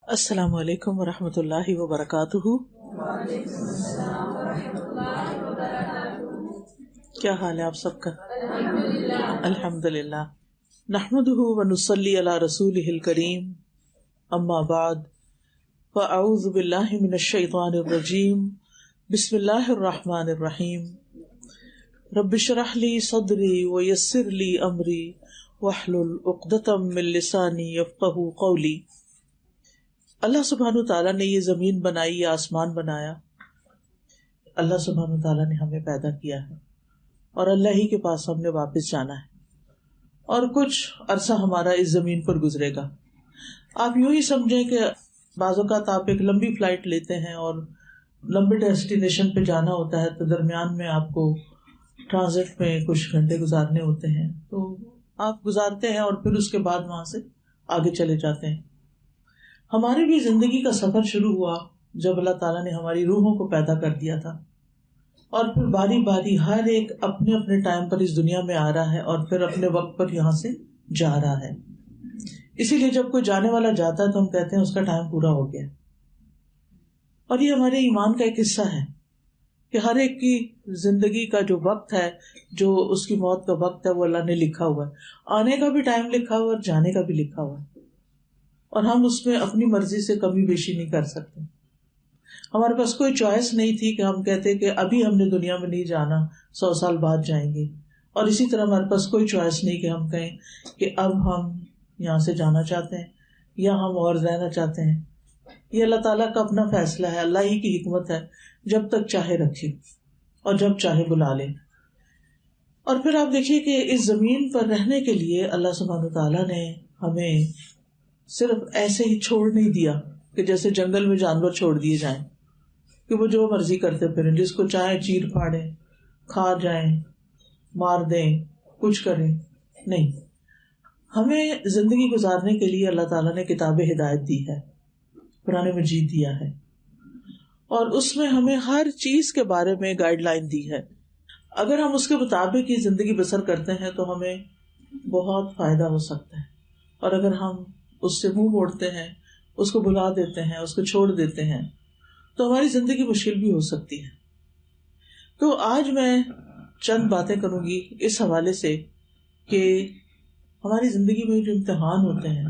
السلام علیکم ورحمۃ اللہ وبرکاتہ۔ کیا حال ہے آپ سب کا؟ الحمد للہ۔ نحمده ونصلی علی رسولہ الکریم، اما بعد، فاعوذ باللہ من الشیطان الرجیم، بسم اللہ الرحمن الرحیم۔ رب اشرح لی صدری ویسر لی امری واحلل عقدۃ من لسانی یفقہوا قولی۔ اللہ سبحانہ تعالیٰ نے یہ زمین بنائی، یہ آسمان بنایا، اللہ سبحانہ تعالیٰ نے ہمیں پیدا کیا ہے اور اللہ ہی کے پاس ہم نے واپس جانا ہے، اور کچھ عرصہ ہمارا اس زمین پر گزرے گا۔ آپ یوں ہی سمجھیں کہ بعض اوقات آپ ایک لمبی فلائٹ لیتے ہیں اور لمبے ڈیسٹینیشن پہ جانا ہوتا ہے، تو درمیان میں آپ کو ٹرانزٹ میں کچھ گھنٹے گزارنے ہوتے ہیں، تو آپ گزارتے ہیں اور پھر اس کے بعد وہاں سے آگے چلے جاتے ہیں۔ ہماری بھی زندگی کا سفر شروع ہوا جب اللہ تعالیٰ نے ہماری روحوں کو پیدا کر دیا تھا، اور پھر باری باری ہر ایک اپنے اپنے ٹائم پر اس دنیا میں آ رہا ہے اور پھر اپنے وقت پر یہاں سے جا رہا ہے۔ اسی لیے جب کوئی جانے والا جاتا ہے تو ہم کہتے ہیں اس کا ٹائم پورا ہو گیا، اور یہ ہمارے ایمان کا ایک حصہ ہے کہ ہر ایک کی زندگی کا جو وقت ہے، جو اس کی موت کا وقت ہے، وہ اللہ نے لکھا ہوا ہے۔ آنے کا بھی ٹائم لکھا ہوا ہے اور جانے کا بھی لکھا ہوا ہے، اور ہم اس میں اپنی مرضی سے کمی بیشی نہیں کر سکتے۔ ہمارے پاس کوئی چوائس نہیں تھی کہ ہم کہتے کہ ابھی ہم نے دنیا میں نہیں جانا، 100 سال بعد جائیں گے، اور اسی طرح ہمارے پاس کوئی چوائس نہیں کہ ہم کہیں کہ اب ہم یہاں سے جانا چاہتے ہیں یا ہم اور رہنا چاہتے ہیں۔ یہ اللہ تعالیٰ کا اپنا فیصلہ ہے، اللہ ہی کی حکمت ہے، جب تک چاہے رکھے اور جب چاہے بلا لے۔ اور پھر آپ دیکھیے کہ اس زمین پر رہنے کے لیے اللہ سبحانہ تعالیٰ نے ہمیں صرف ایسے ہی چھوڑ نہیں دیا کہ جیسے جنگل میں جانور چھوڑ دیے جائیں کہ وہ جو مرضی کرتے پھریں، جس کو چاہے چیر پھاڑیں، کھا جائیں، مار دیں، کچھ کریں۔ نہیں، ہمیں زندگی گزارنے کے لیے اللہ تعالیٰ نے کتاب ہدایت دی ہے، قرآن مجید دیا ہے، اور اس میں ہمیں ہر چیز کے بارے میں گائیڈ لائن دی ہے۔ اگر ہم اس کے مطابق ہی زندگی بسر کرتے ہیں تو ہمیں بہت فائدہ ہو سکتا ہے، اور اگر ہم اس سے منہ موڑتے ہیں، اس کو بھلا دیتے ہیں، اس کو چھوڑ دیتے ہیں، تو ہماری زندگی مشکل بھی ہو سکتی ہے۔ تو آج میں چند باتیں کروں گی اس حوالے سے کہ ہماری زندگی میں جو امتحان ہوتے ہیں،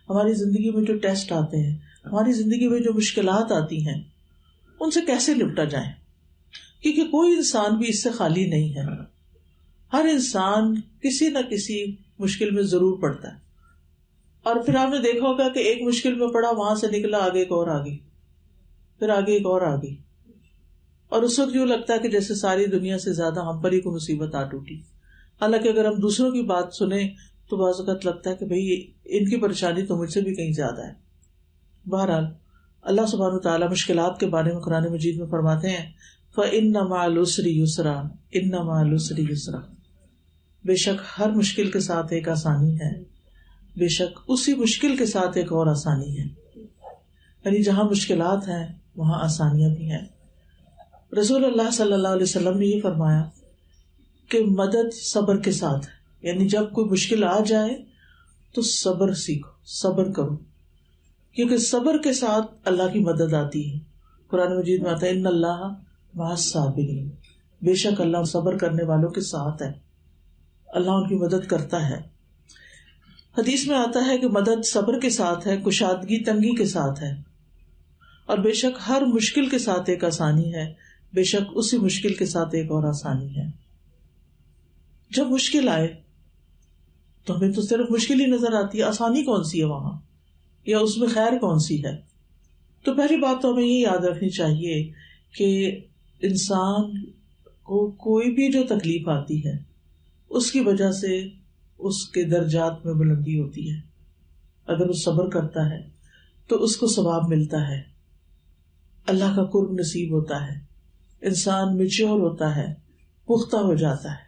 ہماری زندگی میں جو ٹیسٹ آتے ہیں، ہماری زندگی میں جو مشکلات آتی ہیں، ان سے کیسے نپٹا جائے، کیونکہ کوئی انسان بھی اس سے خالی نہیں ہے۔ ہر انسان کسی نہ کسی مشکل میں ضرور پڑتا ہے، اور پھر آپ نے دیکھا ہوگا کہ ایک مشکل میں پڑا، وہاں سے نکلا، آگے ایک اور آگئی، پھر آگے ایک اور آگئی، اور اس وقت یوں لگتا ہے کہ جیسے ساری دنیا سے زیادہ ہم پر ہی کوئی مصیبت آ ٹوٹی۔ حالانکہ اگر ہم دوسروں کی بات سنیں تو بعض اوقات لگتا ہے کہ بھئی ان کی پریشانی تو مجھ سے بھی کہیں زیادہ ہے۔ بہرحال اللہ سبحانہ وتعالیٰ مشکلات کے بارے میں قرآن مجید میں فرماتے ہیں فَإِنَّ مَعَ الْعُسْرِ يُسْرًا إِنَّ مَعَ الْعُسْرِ يُسْرًا، بے شک ہر مشکل کے ساتھ ایک آسانی ہے، بے شک اسی مشکل کے ساتھ ایک اور آسانی ہے۔ یعنی جہاں مشکلات ہیں وہاں آسانیاں بھی ہیں۔ رسول اللہ صلی اللہ علیہ وسلم نے یہ فرمایا کہ مدد صبر کے ساتھ ہے، یعنی جب کوئی مشکل آ جائے تو صبر سیکھو، صبر کرو، کیونکہ صبر کے ساتھ اللہ کی مدد آتی ہے۔ قرآن مجید میں آتا ہے ان اللہ مع الصابرین، بے شک اللہ صبر کرنے والوں کے ساتھ ہے، اللہ ان کی مدد کرتا ہے۔ حدیث میں آتا ہے کہ مدد صبر کے ساتھ ہے، کشادگی تنگی کے ساتھ ہے، اور بے شک ہر مشکل کے ساتھ ایک آسانی ہے، بے شک اسی مشکل کے ساتھ ایک اور آسانی ہے۔ جب مشکل آئے تو ہمیں تو صرف مشکل ہی نظر آتی ہے، آسانی کون سی ہے وہاں، یا اس میں خیر کون سی ہے؟ تو پہلی بات تو ہمیں یہ یاد رکھنی چاہیے کہ انسان کو کوئی بھی جو تکلیف آتی ہے اس کی وجہ سے اس کے درجات میں بلندی ہوتی ہے۔ اگر وہ صبر کرتا ہے تو اس کو ثواب ملتا ہے، اللہ کا قرب نصیب ہوتا ہے، انسان میچور ہوتا ہے، پختہ ہو جاتا ہے،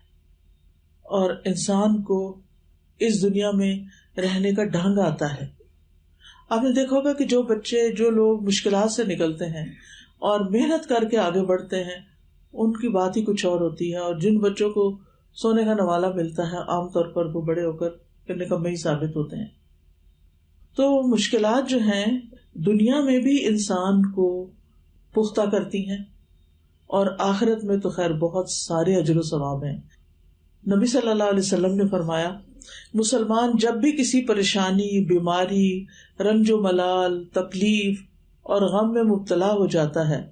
اور انسان کو اس دنیا میں رہنے کا ڈھنگ آتا ہے۔ آپ نے دیکھا ہوگا کہ جو بچے، جو لوگ مشکلات سے نکلتے ہیں اور محنت کر کے آگے بڑھتے ہیں، ان کی بات ہی کچھ اور ہوتی ہے، اور جن بچوں کو سونے کا نوالا ملتا ہے عام طور پر وہ بڑے ہو کر نکمے ہی ثابت ہوتے ہیں۔ تو مشکلات جو ہیں دنیا میں بھی انسان کو پختہ کرتی ہیں اور آخرت میں تو خیر بہت سارے اجر و ثواب ہیں. نبی صلی اللہ علیہ وسلم نے فرمایا مسلمان جب بھی کسی پریشانی، بیماری، رنج و ملال، تکلیف اور غم میں مبتلا ہو جاتا ہے،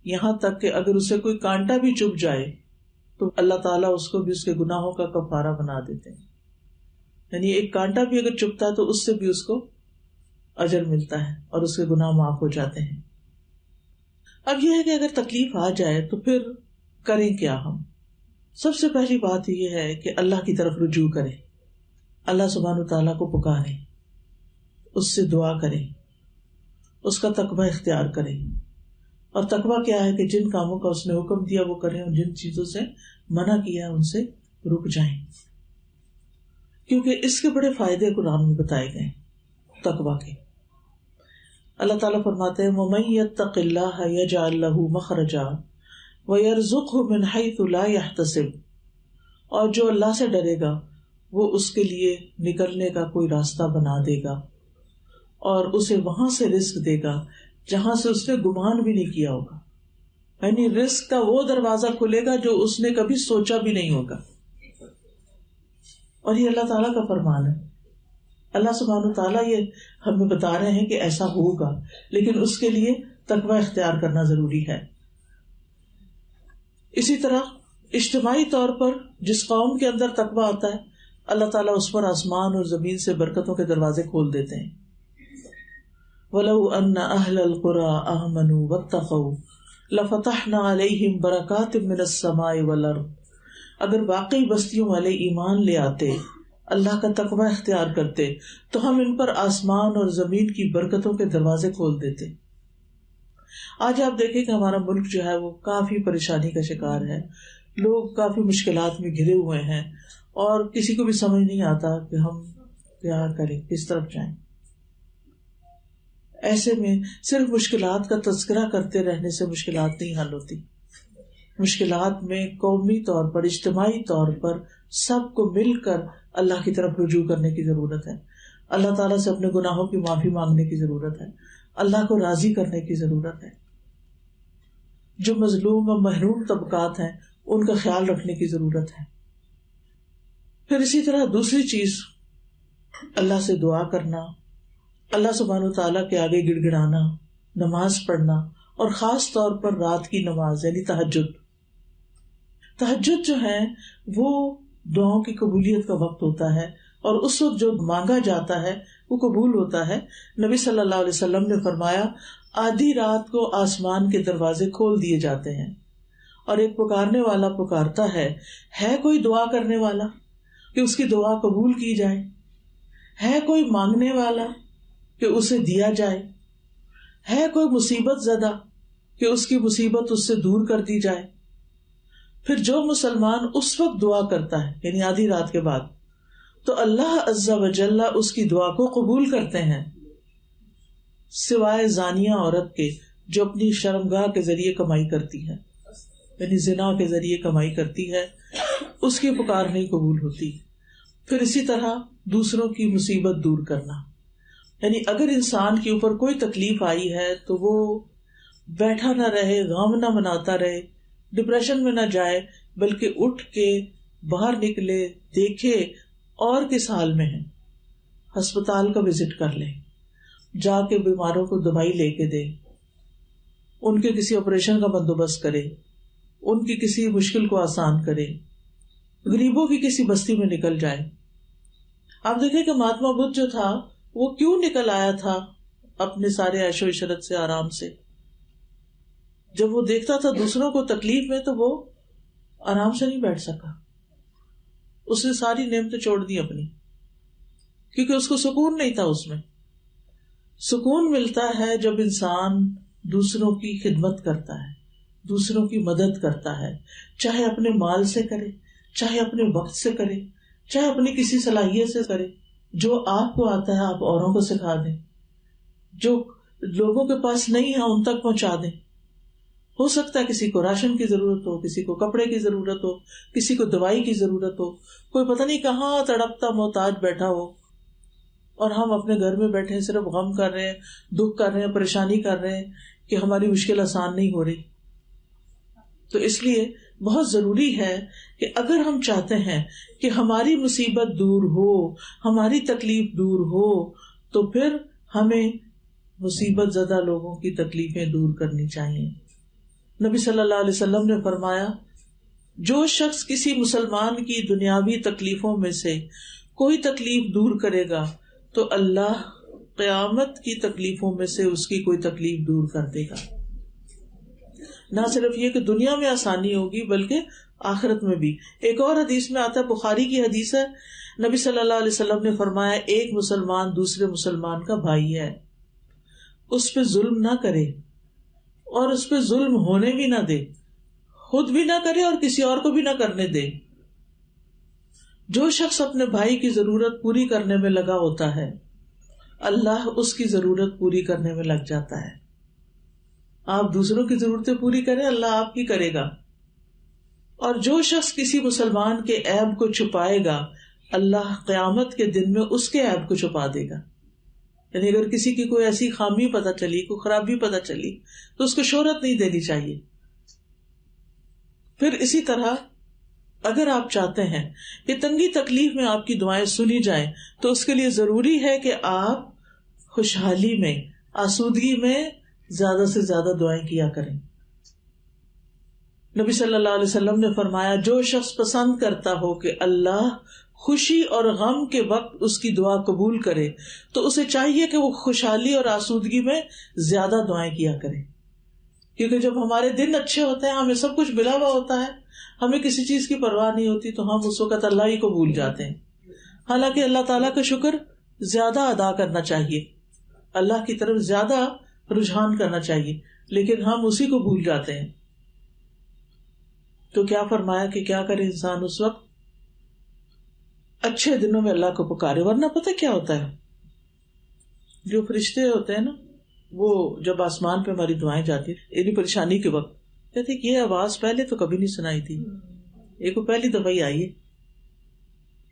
یہاں تک کہ اگر اسے کوئی کانٹا بھی چبھ جائے تو اللہ تعالیٰ اس کو بھی اس کے گناہوں کا کفارہ بنا دیتے ہیں. یعنی ایک کانٹا بھی اگر چبھتا ہے تو اس سے بھی اس کو اجر ملتا ہے اور اس کے گناہ معاف ہو جاتے ہیں. اب یہ ہے کہ اگر تکلیف آ جائے تو پھر کریں کیا؟ ہم سب سے پہلی بات یہ ہے کہ اللہ کی طرف رجوع کریں، اللہ سبحانہ تعالیٰ کو پکاریں، اس سے دعا کریں، اس کا تقوی اختیار کریں. اور تقوی کیا ہے کہ جن کاموں کا اس نے حکم دیا وہ کریں اور جن چیزوں سے منع کیا ان سے رک جائیں، کیونکہ اس کے بڑے فائدے قرآن میں بتائے گئے تقوی کے. اللہ تعالیٰ فرماتے ہیں وَمَن يَتَّقِ اللَّهَ يَجْعَل لَّهُ مَخْرَجًا وَيَرْزُقْهُ مِنْ حَيْثُ لَا يَحْتَسِبُ، اور جو اللہ سے ڈرے گا وہ اس کے لیے نکلنے کا کوئی راستہ بنا دے گا اور اسے وہاں سے رزق دے گا جہاں سے اس نے گمان بھی نہیں کیا ہوگا. یعنی رزق کا وہ دروازہ کھلے گا جو اس نے کبھی سوچا بھی نہیں ہوگا. اور یہ اللہ تعالیٰ کا فرمان ہے. اللہ سبحانہ تعالیٰ یہ ہمیں بتا رہے ہیں کہ ایسا ہوگا، لیکن اس کے لیے تقوی اختیار کرنا ضروری ہے. اسی طرح اجتماعی طور پر جس قوم کے اندر تقوی آتا ہے اللہ تعالیٰ اس پر آسمان اور زمین سے برکتوں کے دروازے کھول دیتے ہیں. وَلَوْ أَنَّ أَهْلَ الْقُرَىٰ آمَنُوا وَاتَّقَوْا لَفَتَحْنَا عَلَيْهِمْ بَرَكَاتٍ مِّنَ السَّمَاءِ وَالْأَرْضِ، اگر واقعی بستیوں والے ایمان لے آتے، اللہ کا تقوی اختیار کرتے، تو ہم ان پر آسمان اور زمین کی برکتوں کے دروازے کھول دیتے. آج آپ دیکھیں کہ ہمارا ملک جو ہے وہ کافی پریشانی کا شکار ہے، لوگ کافی مشکلات میں گھرے ہوئے ہیں اور کسی کو بھی سمجھ نہیں آتا کہ ہم کیا کریں، کس طرف جائیں. ایسے میں صرف مشکلات کا تذکرہ کرتے رہنے سے مشکلات نہیں حل ہوتی. مشکلات میں قومی طور پر، اجتماعی طور پر سب کو مل کر اللہ کی طرف رجوع کرنے کی ضرورت ہے. اللہ تعالیٰ سے اپنے گناہوں کی معافی مانگنے کی ضرورت ہے، اللہ کو راضی کرنے کی ضرورت ہے. جو مظلوم اور محروم طبقات ہیں ان کا خیال رکھنے کی ضرورت ہے. پھر اسی طرح دوسری چیز اللہ سے دعا کرنا، اللہ سبحانہ تعالیٰ کے آگے گڑ گڑانا، نماز پڑھنا، اور خاص طور پر رات کی نماز یعنی تہجد. تہجد جو ہے وہ دعاؤں کی قبولیت کا وقت ہوتا ہے اور اس وقت جو مانگا جاتا ہے وہ قبول ہوتا ہے. نبی صلی اللہ علیہ وسلم نے فرمایا آدھی رات کو آسمان کے دروازے کھول دیے جاتے ہیں اور ایک پکارنے والا پکارتا ہے کوئی دعا کرنے والا کہ اس کی دعا قبول کی جائے، ہے کوئی مانگنے والا کہ اسے دیا جائے، ہے کوئی مصیبت زدہ کہ اس کی مصیبت اس سے دور کر دی جائے. پھر جو مسلمان اس وقت دعا کرتا ہے یعنی آدھی رات کے بعد، تو اللہ عز و جل اس کی دعا کو قبول کرتے ہیں، سوائے زانیہ عورت کے جو اپنی شرمگاہ کے ذریعے کمائی کرتی ہے، یعنی زنا کے ذریعے کمائی کرتی ہے، اس کی پکار نہیں قبول ہوتی. پھر اسی طرح دوسروں کی مصیبت دور کرنا، یعنی اگر انسان کے اوپر کوئی تکلیف آئی ہے تو وہ بیٹھا نہ رہے، غم نہ مناتا رہے، ڈپریشن میں نہ جائے، بلکہ اٹھ کے باہر نکلے، دیکھے اور کس حال میں ہے، ہسپتال کا وزٹ کر لے، جا کے بیماروں کو دوائی لے کے دے، ان کے کسی آپریشن کا بندوبست کرے، ان کی کسی مشکل کو آسان کرے، غریبوں کی کسی بستی میں نکل جائے. آپ دیکھیں کہ مہاتما بدھ جو تھا وہ کیوں نکل آیا تھا اپنے سارے عیش و عشرت سے، آرام سے. جب وہ دیکھتا تھا دوسروں کو تکلیف میں تو وہ آرام سے نہیں بیٹھ سکا، اس نے ساری نعمتیں چھوڑ دی اپنی، کیونکہ اس کو سکون نہیں تھا. اس میں سکون ملتا ہے جب انسان دوسروں کی خدمت کرتا ہے، دوسروں کی مدد کرتا ہے، چاہے اپنے مال سے کرے، چاہے اپنے وقت سے کرے، چاہے اپنی کسی صلاحیت سے کرے. جو آپ کو آتا ہے آپ اوروں کو سکھا دیں، جو لوگوں کے پاس نہیں ہے ان تک پہنچا دیں. ہو سکتا ہے کسی کو راشن کی ضرورت ہو، کسی کو کپڑے کی ضرورت ہو، کسی کو دوائی کی ضرورت ہو، کوئی پتہ نہیں کہاں تڑپتا محتاج بیٹھا ہو، اور ہم اپنے گھر میں بیٹھے ہیں صرف غم کر رہے ہیں, دکھ کر رہے ہیں, پریشانی کر رہے ہیں کہ ہماری مشکل آسان نہیں ہو رہی. تو اس لیے بہت ضروری ہے کہ اگر ہم چاہتے ہیں کہ ہماری مصیبت دور ہو, ہماری تکلیف دور ہو, تو پھر ہمیں مصیبت زدہ لوگوں کی تکلیفیں دور کرنی چاہیے. نبی صلی اللہ علیہ وسلم نے فرمایا, جو شخص کسی مسلمان کی دنیاوی تکلیفوں میں سے کوئی تکلیف دور کرے گا تو اللہ قیامت کی تکلیفوں میں سے اس کی کوئی تکلیف دور کر دے گا. نہ صرف یہ کہ دنیا میں آسانی ہوگی بلکہ آخرت میں بھی. ایک اور حدیث میں آتا ہے, بخاری کی حدیث ہے, نبی صلی اللہ علیہ وسلم نے فرمایا, ایک مسلمان دوسرے مسلمان کا بھائی ہے, اس پہ ظلم نہ کرے اور اس پہ ظلم ہونے بھی نہ دے, خود بھی نہ کرے اور کسی اور کو بھی نہ کرنے دے. جو شخص اپنے بھائی کی ضرورت پوری کرنے میں لگا ہوتا ہے, اللہ اس کی ضرورت پوری کرنے میں لگ جاتا ہے. آپ دوسروں کی ضرورتیں پوری کریں, اللہ آپ کی کرے گا. اور جو شخص کسی مسلمان کے عیب کو چھپائے گا, اللہ قیامت کے دن میں اس کے عیب کو چھپا دے گا. یعنی اگر کسی کی کوئی ایسی خامی پتہ چلی, کوئی خرابی پتہ چلی, تو اس کو شہرت نہیں دینی چاہیے. پھر اسی طرح اگر آپ چاہتے ہیں کہ تنگی تکلیف میں آپ کی دعائیں سنی جائیں, تو اس کے لیے ضروری ہے کہ آپ خوشحالی میں, آسودگی میں زیادہ سے زیادہ دعائیں کیا کریں. نبی صلی اللہ علیہ وسلم نے فرمایا, جو شخص پسند کرتا ہو کہ اللہ خوشی اور غم کے وقت اس کی دعا قبول کرے, تو اسے چاہیے کہ وہ خوشحالی اور آسودگی میں زیادہ دعائیں کیا کرے. کیونکہ جب ہمارے دن اچھے ہوتے ہیں, ہمیں سب کچھ ملا ہوا ہوتا ہے, ہمیں کسی چیز کی پرواہ نہیں ہوتی, تو ہم اس وقت اللہ ہی کو بھول جاتے ہیں. حالانکہ اللہ تعالیٰ کا شکر زیادہ ادا کرنا چاہیے, اللہ کی طرف زیادہ رجحان کرنا چاہیے, لیکن ہم اسی کو بھول جاتے ہیں. تو کیا فرمایا کہ کیا کرے انسان اس وقت؟ اچھے دنوں میں اللہ کو پکارے. ورنہ پتہ کیا ہوتا ہے, جو فرشتے ہوتے ہیں نا, وہ جب آسمان پہ ہماری دعائیں جاتی, یعنی پریشانی کے وقت, کہتے کہ یہ آواز پہلے تو کبھی نہیں سنائی تھی, یہ کو پہلی دفعہ ہی آئی ہے.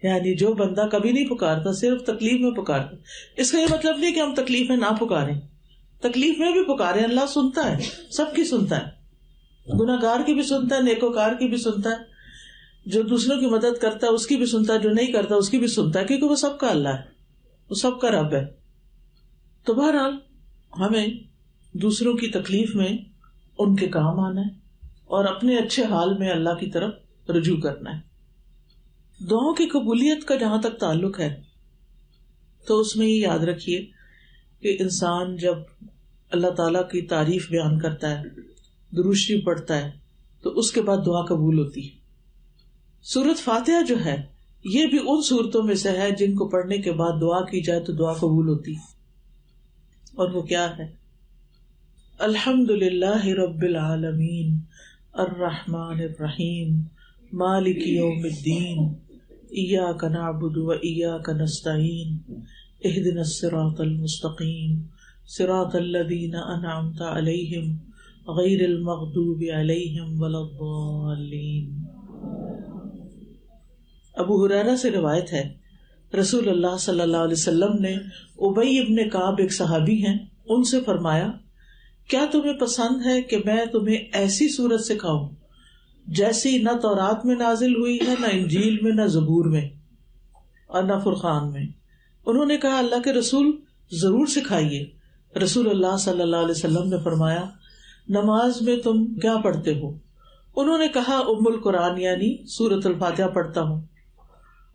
یعنی جو بندہ کبھی نہیں پکارتا, صرف تکلیف میں پکارتا. اس کا یہ مطلب نہیں کہ ہم تکلیف میں نہ پکاریں, تکلیف میں بھی پکاریں, اللہ سنتا ہے, سب کی سنتا ہے, گناہ گار کی بھی سنتا ہے, نیکوکار کی بھی سنتا ہے, جو دوسروں کی مدد کرتا ہے اس کی بھی سنتا ہے, جو نہیں کرتا اس کی بھی سنتا ہے, کیونکہ وہ سب کا اللہ ہے, وہ سب کا رب ہے. تو بہرحال ہمیں دوسروں کی تکلیف میں ان کے کام آنا ہے اور اپنے اچھے حال میں اللہ کی طرف رجوع کرنا ہے. دعاؤں کی قبولیت کا جہاں تک تعلق ہے, تو اس میں یہ یاد رکھیے کہ انسان جب اللہ تعالیٰ کی تعریف بیان کرتا ہے, درود شریف پڑھتا ہے, تو اس کے بعد دعا قبول ہوتی ہے. سورۃ فاتحہ جو ہے, یہ بھی ان سورتوں میں سے ہے جن کو پڑھنے کے بعد دعا کی جائے تو دعا قبول ہوتی ہے. اور وہ کیا ہے؟ الحمد للہ رب العالمین الرحمن الرحیم مالک یوم الدین ایاک نعبد و ایاک نستعین اہدنا الصراط المستقیم صراط الذین انعمت علیہم غیر المغضوب علیہم ولا الضالین. ابو ہریرہ سے روایت ہے, رسول اللہ صلی اللہ علیہ وسلم نے ابی ابن کعب, ایک صحابی ہیں, ان سے فرمایا, کیا تمہیں پسند ہے کہ میں تمہیں ایسی سورت سکھاؤں جیسی نہ تورات میں نازل ہوئی ہے, نہ انجیل میں, نہ زبور میں, اور نہ فرقان میں؟ انہوں نے کہا, اللہ کے رسول ضرور سکھائیے. رسول اللہ صلی اللہ علیہ وسلم نے فرمایا, نماز میں تم کیا پڑھتے ہو؟ انہوں نے کہا, ام القرآن یعنی سورۃ الفاتحہ پڑھتا ہوں.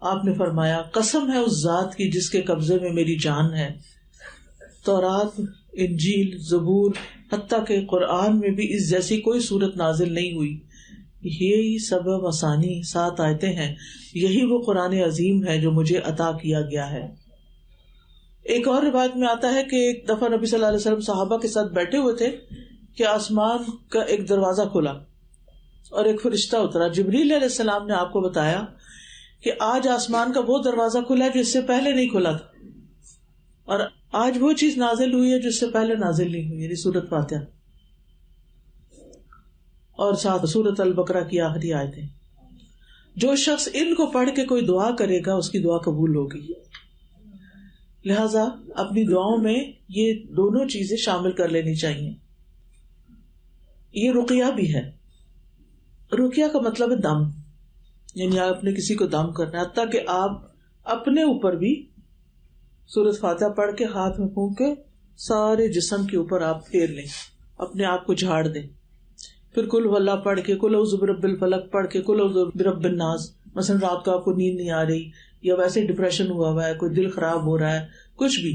آپ نے فرمایا, قسم ہے اس ذات کی جس کے قبضے میں میری جان ہے, تورات, انجیل, زبور, حتیٰ کہ قرآن میں بھی اس جیسی کوئی سورت نازل نہیں ہوئی. یہی سبب آسانی 7 آیتیں ہیں, یہی وہ قرآن عظیم ہے جو مجھے عطا کیا گیا ہے. ایک اور روایت میں آتا ہے کہ ایک دفعہ نبی صلی اللہ علیہ وسلم صحابہ کے ساتھ بیٹھے ہوئے تھے کہ آسمان کا ایک دروازہ کھلا اور ایک فرشتہ اترا. جبریل علیہ السلام نے آپ کو بتایا کہ آج آسمان کا وہ دروازہ کھلا ہے جو اس سے پہلے نہیں کھلا تھا, اور آج وہ چیز نازل ہوئی ہے جو اس سے پہلے نازل نہیں ہوئی, یعنی سورۃ فاتحہ اور ساتھ سورۃ البقرہ کی آخری آیتیں. جو شخص ان کو پڑھ کے کوئی دعا کرے گا اس کی دعا قبول ہوگی. لہذا اپنی دعاؤں میں یہ دونوں چیزیں شامل کر لینی چاہیے. یہ رقیہ بھی ہے. رقیہ کا مطلب ہے دم، یعنی آپ نے کسی کو دم کرنا ہے، حتیٰ کہ آپ اپنے اوپر بھی سورۃ فاتحہ پڑھ کے ہاتھ میں پھونک کے سارے جسم کے اوپر آپ پھیر لیں، اپنے آپ کو جھاڑ دیں. پھر قل هو اللہ پڑھ کے، قل اعوذ برب الفلق پڑھ کے، قل اعوذ برب الناس. مثلا رات کو آپ کو نیند نہیں آ رہی، یا ویسے ڈپریشن ہوا ہے، کوئی دل خراب ہو رہا ہے، کچھ بھی.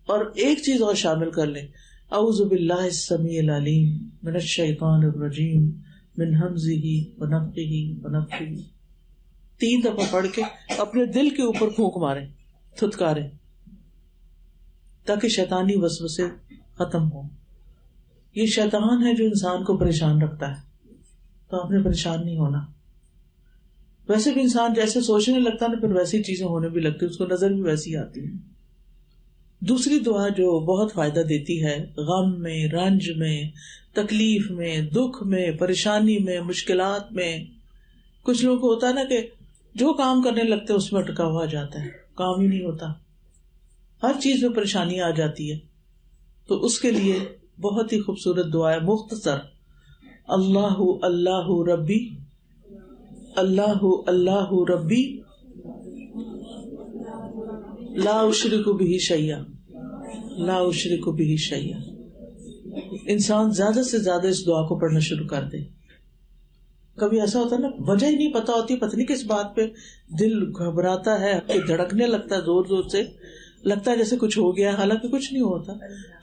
اور ایک چیز اور شامل کر لیں، اعوذ باللہ السمیع العلیم من الشیطان الرجیم من ہمزہ ونفخہ ونفثہ. 3 دفعہ پڑھ کے اپنے دل کے اوپر پھونک ماریں، تھتکاریں، تاکہ شیطانی وسوسے ختم ہو. یہ شیطان ہے جو انسان کو پریشان رکھتا ہے، تو آپ نے پریشان نہیں ہونا. ویسے بھی انسان جیسے سوچنے لگتا ہے نا، پھر ویسی چیزیں ہونے بھی لگتی، اس کو نظر بھی ویسی آتی ہے. دوسری دعا جو بہت فائدہ دیتی ہے غم میں، رنج میں، تکلیف میں، دکھ میں، پریشانی میں، مشکلات میں. کچھ لوگوں کو ہوتا ہے نا کہ جو کام کرنے لگتے اس میں اٹکا ہوا جاتا ہے، کام ہی نہیں ہوتا، ہر چیز میں پریشانی آ جاتی ہے. تو اس کے لیے بہت ہی خوبصورت دعا ہے، مختصر، اللہ اللہ ربی، اللہ اللہ ربی لا اشرک بہ شیئا، لا اشرک بہ شیئا. انسان زیادہ سے زیادہ اس دعا کو پڑھنا شروع کر دے. کبھی ایسا ہوتا ہے نا، وجہ ہی نہیں پتا ہوتی، پتہ نہیں کس بات پہ دل گھبراتا ہے، دھڑکنے لگتا ہے زور زور سے، لگتا ہے جیسے کچھ ہو گیا، حالانکہ کچھ نہیں ہوتا،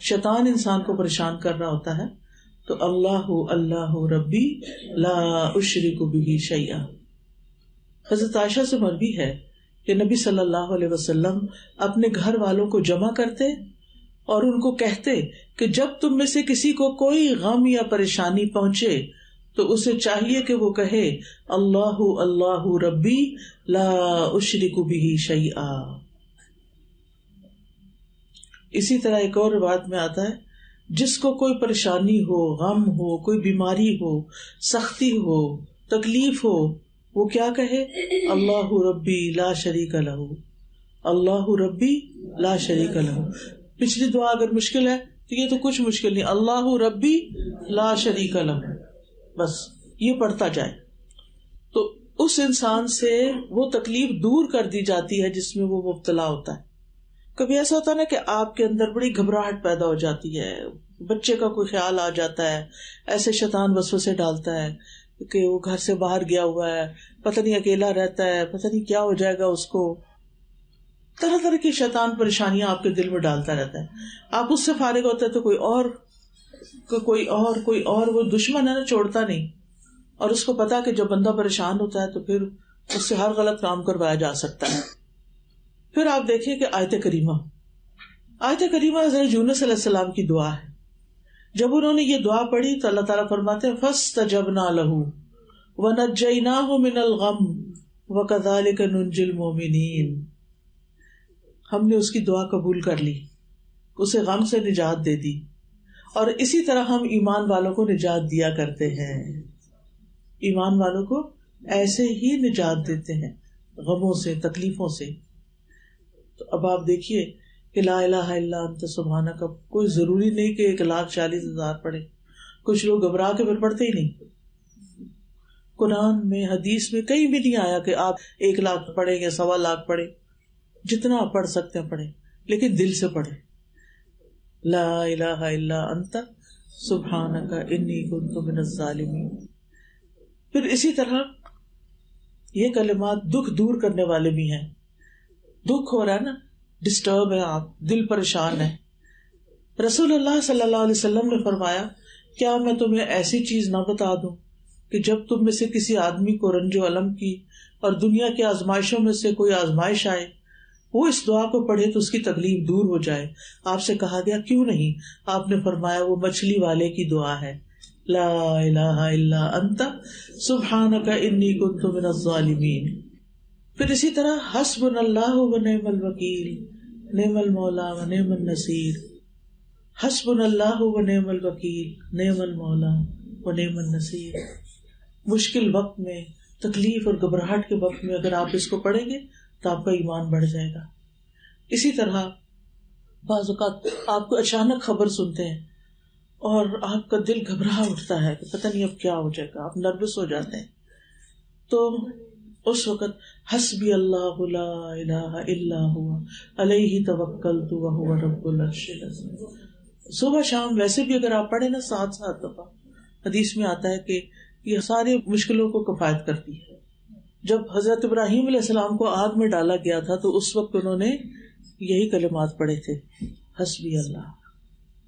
شیطان انسان کو پریشان کر رہا ہوتا ہے. تو اللہ اللہ ربی لا اشرک بہ شیئا. حضرت عائشہ سے مروی ہے کہ نبی صلی اللہ علیہ وسلم اپنے گھر والوں کو جمع کرتے اور ان کو کہتے کہ جب تم میں سے کسی کو کوئی غم یا پریشانی پہنچے تو اسے چاہیے کہ وہ کہے اللہ اللہ ربی لا اشرک بہ شیئا. اسی طرح ایک اور روایت میں آتا ہے، جس کو کوئی پریشانی ہو، غم ہو، کوئی بیماری ہو، سختی ہو، تکلیف ہو، وہ کیا کہے، اللہ ربی لا شریک لہ، اللہ ربی لا شریک لہ. پچھلی دعا اگر مشکل ہے تو یہ تو کچھ مشکل نہیں، اللہ ربی لا شریک لہ، بس یہ پڑھتا جائے تو اس انسان سے وہ تکلیف دور کر دی جاتی ہے جس میں وہ مبتلا ہوتا ہے. کبھی ایسا ہوتا ہے نا کہ آپ کے اندر بڑی گھبراہٹ پیدا ہو جاتی ہے، بچے کا کوئی خیال آ جاتا ہے، ایسے شیطان وسوسے ڈالتا ہے کہ وہ گھر سے باہر گیا ہوا ہے، پتہ نہیں اکیلا رہتا ہے، پتہ نہیں کیا ہو جائے گا اس کو. طرح طرح کی شیطان پریشانیاں آپ کے دل میں ڈالتا رہتا ہے. آپ اس سے فارغ ہوتے ہیں تو کوئی اور وہ دشمن ہے نا، چھوڑتا نہیں. اور اس کو پتا کہ جب بندہ پریشان ہوتا ہے تو پھر اس سے ہر غلط کام کروایا جا سکتا ہے. پھر آپ دیکھیں کہ آیت کریمہ حضرت یونس علیہ السلام کی دعا ہے. جب انہوں نے یہ دعا پڑھی تو اللہ تعالیٰ فرماتے ہیں فاستجبنا له ونجیناہ من الغم وکذالک ننجی المؤمنین. ہم نے اس کی دعا قبول کر لی، اسے غم سے نجات دے دی، اور اسی طرح ہم ایمان والوں کو نجات دیا کرتے ہیں. ایمان والوں کو ایسے ہی نجات دیتے ہیں غموں سے، تکلیفوں سے. تو اب آپ دیکھیے کہ لا الہ الا انت سبحانک کا کوئی ضروری نہیں کہ 1,40,000 پڑھے. کچھ لوگ گھبرا کے پھر پڑھتے ہی نہیں. قرآن میں، حدیث میں کہیں بھی نہیں آیا کہ آپ 1,00,000 پڑھیں یا 1,00,000 پڑھیں. جتنا آپ پڑھ سکتے ہیں پڑھیں، لیکن دل سے پڑھیں. لا الہ الا انت سبحانک انی کنت من الظالمین. پھر اسی طرح یہ کلمات دکھ دور کرنے والے بھی ہیں. دکھ ہو رہا ہے نا، ڈسٹرب ہے آپ، دل پریشان ہے. رسول اللہ صلی اللہ علیہ وسلم نے فرمایا، کیا میں تمہیں ایسی چیز نہ بتا دوں کہ جب تم میں سے کسی آدمی کو رنج و الم کی اور دنیا کی آزمائشوں میں سے کوئی آزمائش آئے، وہ اس دعا کو پڑھے تو اس کی تکلیف دور ہو جائے. آپ سے کہا گیا کیوں نہیں؟ آپ نے فرمایا وہ مچھلی والے کی دعا ہے، لا الہ الا انت سبحانک انی کنت من الظالمین. پھر اسی طرح حسبنا اللہ و نعم الوکیل نعم المولا و نعم النصیر. حسبنا اللہ و نعم الوکیل نعم المولا و نعم النصیر. مشکل وقت میں، تکلیف اور گھبراہٹ کے وقت میں اگر آپ اس کو پڑھیں گے تو آپ کا ایمان بڑھ جائے گا. اسی طرح بعض اوقات آپ کو اچانک خبر سنتے ہیں اور آپ کا دل گھبرا اٹھتا ہے کہ پتہ نہیں اب کیا ہو جائے گا، آپ نروس ہو جاتے ہیں. تو اس وقت حسبی اللہ لا الہ الا هو علیہ توکلت وہو رب العرش العظیم. صبح شام ویسے بھی اگر آپ پڑھیں نا 7 دفعہ، حدیث میں آتا ہے کہ یہ ساری مشکلوں کو کفایت کرتی ہے. جب حضرت ابراہیم علیہ السلام کو آگ میں ڈالا گیا تھا تو اس وقت انہوں نے یہی کلمات پڑھے تھے، حسبی اللہ،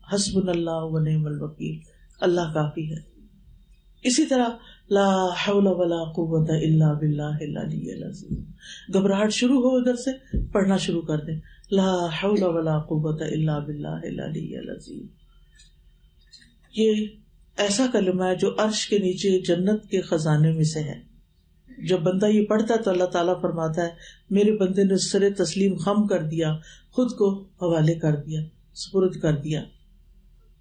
حسبنا اللہ ونعم الوکیل، اللہ کافی ہے. اسی طرح لا حول ولا قوت الا باللہ العلی العظیم. گھبراہٹ شروع ہو ادھر سے پڑھنا شروع کر دیں، لا حول ولا قوت الا باللہ العلی العظیم. یہ ایسا کلمہ ہے جو عرش کے نیچے جنت کے خزانے میں سے ہے. جب بندہ یہ پڑھتا ہے تو اللہ تعالیٰ فرماتا ہے میرے بندے نے سر تسلیم خم کر دیا، خود کو حوالے کر دیا، سپرد کر دیا.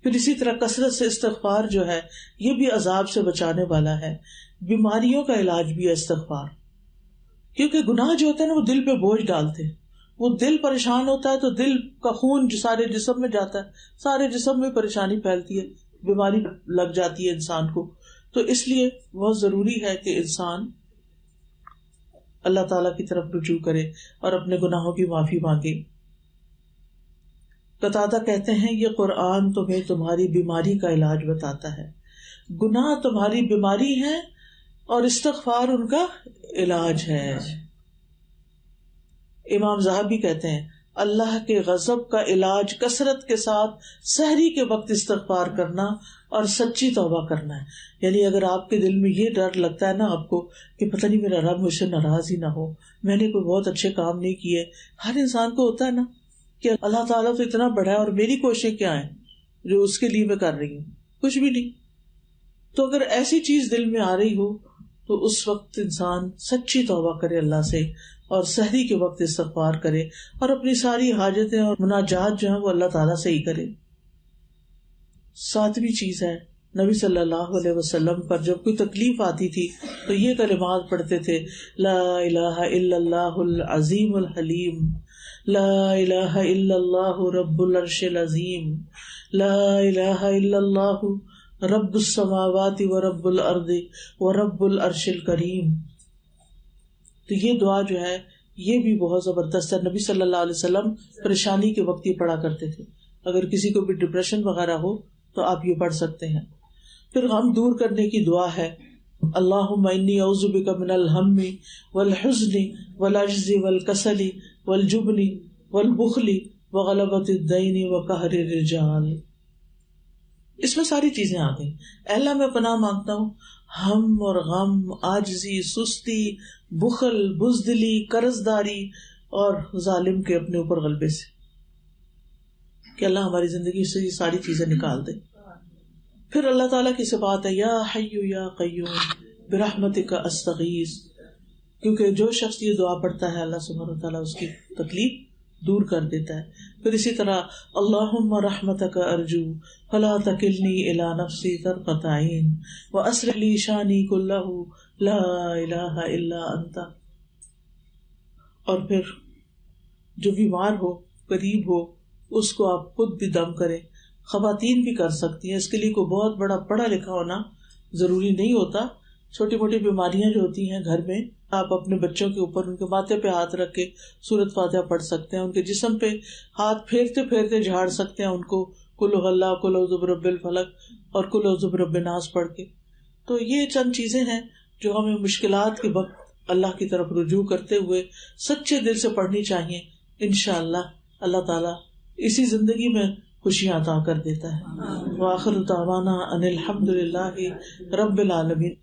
پھر اسی طرح کثرت سے استغفار جو ہے یہ بھی عذاب سے بچانے والا ہے. بیماریوں کا علاج بھی ہے استغفار، کیونکہ گناہ جو ہوتے ہیں نا وہ دل پہ بوجھ ڈالتے ہیں. وہ دل پریشان ہوتا ہے تو دل کا خون جو سارے جسم میں جاتا ہے، سارے جسم میں پریشانی پھیلتی ہے، بیماری لگ جاتی ہے انسان کو. تو اس لیے بہت ضروری ہے کہ انسان اللہ تعالیٰ کی طرف رجوع کرے اور اپنے گناہوں کی معافی مانگے. قتادہ کہتے ہیں یہ قرآن تمہیں تمہاری بیماری کا علاج بتاتا ہے. گناہ تمہاری بیماری ہے اور استغفار ان کا علاج ہے. امام ذہبی کہتے ہیں اللہ کے غضب کا علاج کثرت کے ساتھ سحری کے وقت استغفار کرنا اور سچی توبہ کرنا ہے. یعنی اگر آپ کے دل میں یہ ڈر لگتا ہے نا آپ کو کہ پتہ نہیں میرا رب مجھ سے ناراض ہی نہ ہو، میں نے کوئی بہت اچھے کام نہیں کیے. ہر انسان کو ہوتا ہے نا کہ اللہ تعالیٰ تو اتنا بڑا ہے اور میری کوششیں کیا ہیں جو اس کے لیے میں کر رہی ہوں، کچھ بھی نہیں. تو اگر ایسی چیز دل میں آ رہی ہو تو اس وقت انسان سچی توبہ کرے اللہ سے اور سحری کے وقت استغفار کرے اور اپنی ساری حاجتیں اور مناجات جو ہیں وہ اللہ تعالیٰ سے ہی کرے. 7ویں چیز ہے نبی صلی اللہ علیہ وسلم پر جب کوئی تکلیف آتی تھی تو یہ کلمات پڑھتے تھے، لا الہ الا اللہ العظیم الحلیم، لا الہ الا اللہ رب العرش العظیم، لا الہ الا اللہ رب السماوات ورب الارض ورب العرش الکریم. تو یہ دعا جو ہے یہ بھی بہت زبردست ہے. نبی صلی اللہ علیہ وسلم پریشانی کے وقت یہ پڑھا کرتے تھے. اگر کسی کو بھی ڈپریشن وغیرہ ہو تو آپ یہ پڑھ سکتے ہیں. پھر غم دور کرنے کی دعا ہے، اللہم انی اعوذ بک من الہم والحزن والعجز والکسل والجبن والبخل وغلبۃ الدین وقہر الرجال. اس میں ساری چیزیں آ گئی. اللہ میں پناہ مانگتا ہوں ہم اور غم، عاجزی، سستی، بخل، بزدلی، قرض داری اور ظالم کے اپنے اوپر غلبے سے، کہ اللہ ہماری زندگی سے یہ ساری چیزیں نکال دے. پھر اللہ تعالیٰ کی صفات ہے یا حی یا قیوم برحمتک استغیث، کیونکہ جو شخص یہ دعا پڑھتا ہے اللہ سبحانہ وتعالیٰ اس کی تکلیف دور کر دیتا ہے. پھر اسی طرح اللہم رحمتک ارجو فلا تکلنی الی نفسی طرفۃ عین واصلح لی شانی کلہ لا الہ الا انت. اور پھر جو بیمار ہو، قریب ہو، اس کو آپ خود بھی دم کریں. خواتین بھی کر سکتی ہیں، اس کے لیے کوئی بہت بڑا پڑھا لکھا ہونا ضروری نہیں ہوتا. چھوٹی موٹی بیماریاں جو ہوتی ہیں گھر میں، آپ اپنے بچوں کے اوپر ان کے ماتھے پہ ہاتھ رکھ کے سورۃ فاتحہ پڑھ سکتے ہیں. ان کے جسم پہ ہاتھ پھیرتے پھیرتے جھاڑ سکتے ہیں ان کو قل ھو اللہ، قل اعوذ برب الفلق اور قل اعوذ برب الناس پڑھ کے. تو یہ چند چیزیں ہیں جو ہمیں مشکلات کے وقت اللہ کی طرف رجوع کرتے ہوئے سچے دل سے پڑھنی چاہیے. انشاءاللہ اللہ تعالیٰ اسی زندگی میں خوشیاں عطا کر دیتا ہے. وآخر دعوانا ان الحمد للہ رب العالمین.